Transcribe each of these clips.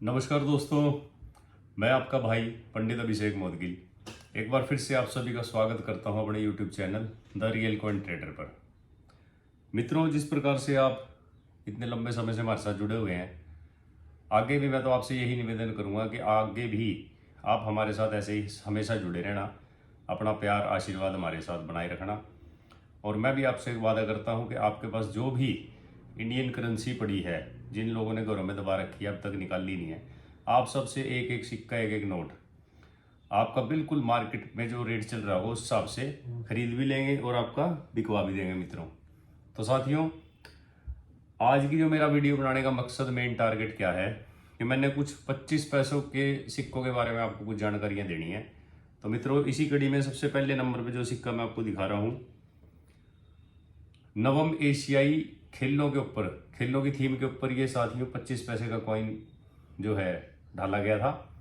नमस्कार दोस्तों, मैं आपका भाई पंडित अभिषेक मोदगिल एक बार फिर से आप सभी का स्वागत करता हूं अपने YouTube channel the real coin trader पर। मित्रों, जिस प्रकार से आप इतने लंबे समय से हमारे साथ जुड़े हुए हैं, आगे भी मैं तो आपसे यही निवेदन करूंगा कि आगे भी आप हमारे साथ ऐसे ही हमेशा जुड़े रहना, अपना प्यार आशीर्वाद हमारे साथ बनाए रखना। और मैं भी आपसे एक वादा करता हूं कि आपके पास जो भी इंडियन करेंसी पड़ी है, जिन लोगों ने घरों में दबा रखी है, अब तक निकाली नहीं है, आप सबसे एक एक सिक्का, एक एक नोट आपका बिल्कुल मार्केट में जो रेट चल रहा हो उस हिसाब से खरीद भी लेंगे और आपका बिकवा भी देंगे मित्रों। तो साथियों, आज की जो मेरा वीडियो बनाने का मकसद, मेन टारगेट क्या है कि मैंने कुछ 25 पैसों के सिक्कों के बारे में आपको कुछ जानकारियाँ देनी है। तो मित्रों, इसी कड़ी में सबसे पहले नंबर पर जो सिक्का मैं आपको दिखा रहा हूँ, नवम एशियाई खेलों के ऊपर, खेलों की थीम के ऊपर ये साथियों 25 पैसे का कॉइन जो है डाला गया था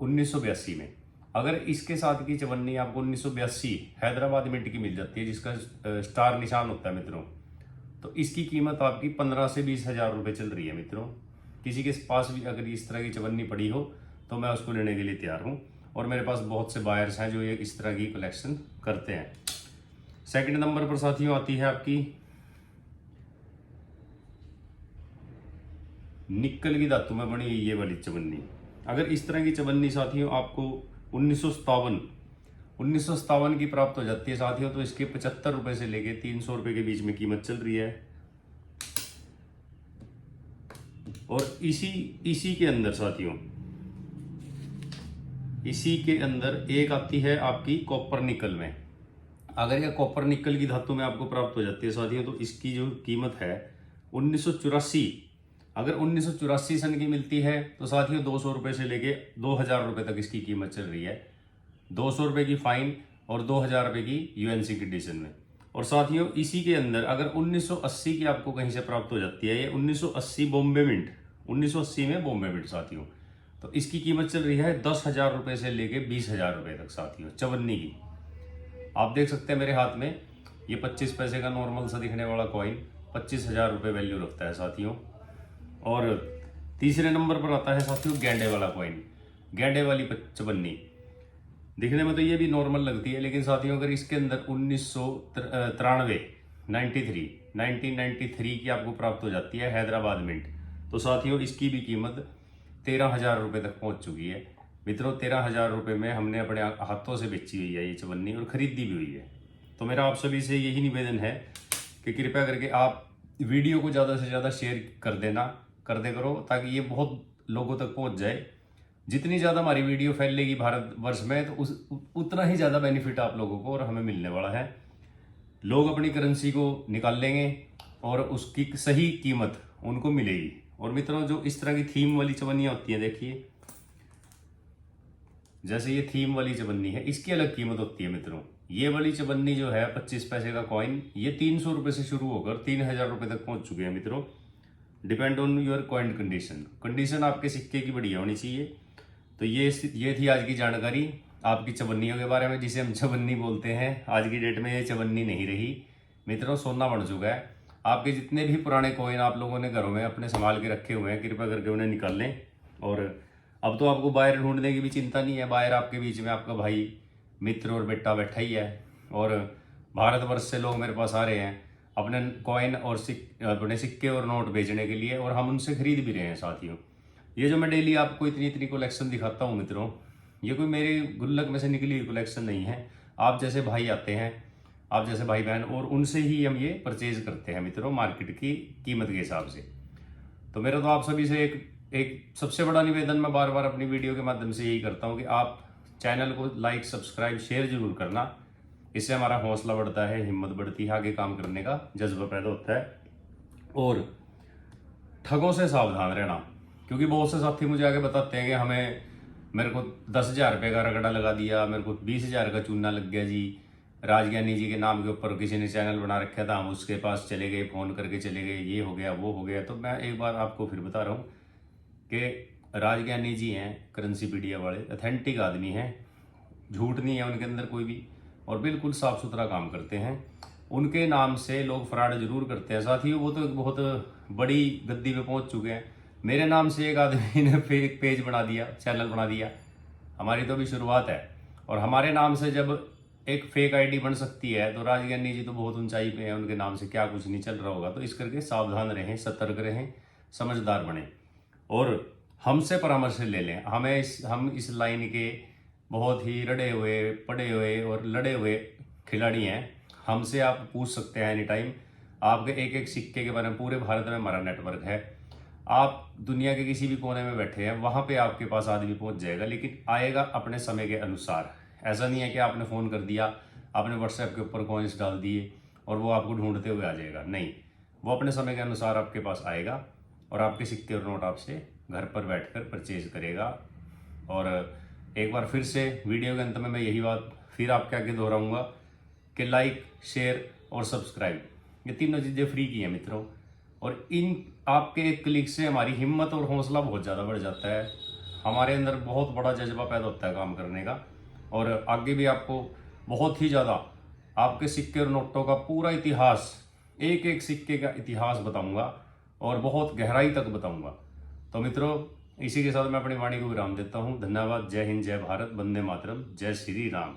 1982 में। अगर इसके साथ की चवन्नी आपको 1982 हैदराबाद मिंट की मिल जाती है, जिसका स्टार निशान होता है मित्रों, तो इसकी कीमत आपकी 15 से 20 हजार रुपये चल रही है मित्रों। किसी के पास भी अगर इस तरह की चवन्नी पड़ी हो तो मैं उसको लेने के लिए तैयार हूँ, और मेरे पास बहुत से बायर्स हैं जो ये इस तरह की कलेक्शन करते हैं। सेकंड नंबर पर साथियों आती है आपकी निक्कल की धातु में बनी ये वाली चवन्नी। अगर इस तरह की चवन्नी साथियों आपको 1957 की प्राप्त हो जाती है साथियों, तो इसके 75 रुपए से लेके 300 रुपए के बीच में कीमत चल रही है। और इसी के अंदर साथियों, इसी के अंदर एक आती है आपकी कॉपर निकल में। अगर यह कॉपर निकल की धातु में आपको प्राप्त हो जाती है साथियों, तो इसकी जो कीमत है 1984, अगर 1984 सन की मिलती है तो साथियों 200 रुपये से लेके 2000 रुपये तक इसकी कीमत चल रही है। 200 रुपये की फाइन और 2000 रुपये की यूएनसी कंडीशन में। और साथियों, इसी के अंदर अगर 1980 की आपको कहीं से प्राप्त हो जाती है, ये 1980 बॉम्बे मिंट, 1980 में बॉम्बे मिंट साथियों, तो इसकी कीमत चल रही है 10,000 रुपये से लेके 20,000 रुपये तक साथियों, चवन्नी की। आप देख सकते हैं मेरे हाथ में ये 25 पैसे का नॉर्मल सा दिखने वाला कॉइन 25,000 रुपये वैल्यू रखता है साथियों। और तीसरे नंबर पर आता है साथियों गेंडे वाला कॉइन, गेंडे वाली चवन्नी। दिखने में तो ये भी नॉर्मल लगती है, लेकिन साथियों अगर इसके अंदर 1993 की आपको प्राप्त हो जाती है हैदराबाद मिंट, तो साथियों इसकी भी कीमत 13,000 रुपये तक पहुंच चुकी है मित्रों। 13,000 रुपये में हमने अपने हाथों से बेची हुई है ये चवन्नी, और खरीदी भी हुई है। तो मेरा आप सभी से यही निवेदन है कि कृपया करके आप वीडियो को ज़्यादा से ज़्यादा शेयर कर दे करो, ताकि ये बहुत लोगों तक पहुंच जाए। जितनी ज़्यादा हमारी वीडियो फैलेगी भारतवर्ष में, तो उतना ही ज़्यादा बेनिफिट आप लोगों को और हमें मिलने वाला है। लोग अपनी करेंसी को निकाल लेंगे और उसकी सही कीमत उनको मिलेगी। और मित्रों, जो इस तरह की थीम वाली चवन्नियाँ होती हैं, देखिए जैसे ये थीम वाली चवन्नी है, इसकी अलग कीमत होती है मित्रों। ये वाली चवन्नी जो है 25 पैसे का कॉइन, ये 300 रुपये से शुरू होकर 3,000 रुपये तक पहुंच चुके हैं मित्रों। Depend on your coin condition आपके सिक्के की बढ़िया होनी चाहिए। तो ये थी आज की जानकारी आपकी चवन्नियों के बारे में, जिसे हम चवन्नी बोलते हैं। आज की डेट में ये चवन्नी नहीं रही मित्रों, सोना बन चुका है। आपके जितने भी पुराने कॉइन आप लोगों ने घरों में अपने संभाल के रखे हुए हैं, कृपया करके उन्हें निकाल लें। और अब तो आपको बायर ढूंढने की भी चिंता नहीं है, बायर आपके बीच में आपका भाई, मित्र और बेटा बैठा ही है। और भारतवर्ष से लोग मेरे पास आ रहे हैं अपने कॉइन और अपने सिक्के और नोट बेचने के लिए, और हम उनसे खरीद भी रहे हैं साथियों। ये जो मैं डेली आपको इतनी कलेक्शन दिखाता हूँ मित्रों, ये कोई मेरे गुल्लक में से निकली हुई कलेक्शन नहीं है। आप जैसे भाई आते हैं, आप जैसे भाई बहन, और उनसे ही हम ये परचेज करते हैं मित्रों, मार्केट की कीमत के हिसाब से। तो मेरा तो आप सभी से एक सबसे बड़ा निवेदन मैं बार बार अपनी वीडियो के माध्यम से यही करता हूँ कि आप चैनल को लाइक, सब्सक्राइब, शेयर जरूर करना। इससे हमारा हौसला बढ़ता है, हिम्मत बढ़ती है, आगे काम करने का जज्बा पैदा होता है। और ठगों से सावधान रहना, क्योंकि बहुत से साथी मुझे आगे बताते हैं कि मेरे को 10,000 रुपये का रगड़ा लगा दिया, मेरे को 20,000 का चूना लग गया जी, राजज्ञानी जी के नाम के ऊपर किसी ने चैनल बना रखा था, हम उसके पास चले गए, फ़ोन करके चले गए, ये हो गया वो हो गया। तो मैं एक बार आपको फिर बता रहा हूँ कि राजज्ञानी जी हैं करेंसीपीडिया वाले, ऑथेंटिक आदमी हैं, झूठ नहीं है उनके अंदर कोई भी, और बिल्कुल साफ सुथरा काम करते हैं। उनके नाम से लोग फ्रॉड जरूर करते हैं साथियों, वो तो एक बहुत बड़ी गद्दी पे पहुंच चुके हैं। मेरे नाम से एक आदमी ने फेक पेज बना दिया, चैनल बना दिया। हमारी तो अभी शुरुआत है, और हमारे नाम से जब एक फेक आईडी बन सकती है तो राजज्ञानी जी तो बहुत ऊंचाई पे हैं, उनके नाम से क्या कुछ नहीं चल रहा होगा। तो इस करके सावधान रहें, सतर्क रहें, समझदार बने और हमसे परामर्श ले लें। हम इस लाइन के बहुत ही रड़े हुए, पड़े हुए और लड़े हुए खिलाड़ी हैं। हमसे आप पूछ सकते हैं एनी टाइम। आपके एक एक सिक्के के बारे में पूरे भारत में हमारा नेटवर्क है। आप दुनिया के किसी भी कोने में बैठे हैं, वहाँ पे आपके पास आदमी पहुँच जाएगा, लेकिन आएगा अपने समय के अनुसार। ऐसा नहीं है कि आपने फ़ोन कर दिया, आपने व्हाट्सएप के ऊपर कॉइन्स डाल दिए और वो आपको ढूंढते हुए आ जाएगा। नहीं, वो अपने समय के अनुसार आपके पास आएगा और आपके सिक्के और नोट आपसे घर पर बैठकर परचेज करेगा। और एक बार फिर से वीडियो के अंत में मैं यही बात फिर आपके आगे दोहराऊंगा कि लाइक, शेयर और सब्सक्राइब, ये तीनों चीज़ें फ्री की हैं मित्रों। और इन आपके एक क्लिक से हमारी हिम्मत और हौसला बहुत ज़्यादा बढ़ जाता है। हमारे अंदर बहुत बड़ा जज्बा पैदा होता है काम करने का। और आगे भी आपको बहुत ही ज़्यादा आपके सिक्के और नोटों का पूरा इतिहास, एक एक सिक्के का इतिहास बताऊंगा और बहुत गहराई तक बताऊंगा। तो मित्रों, इसी के साथ मैं अपनी वाणी को विराम देता हूँ। धन्यवाद। जय हिंद, जय भारत, वंदे मातरम, जय श्री राम।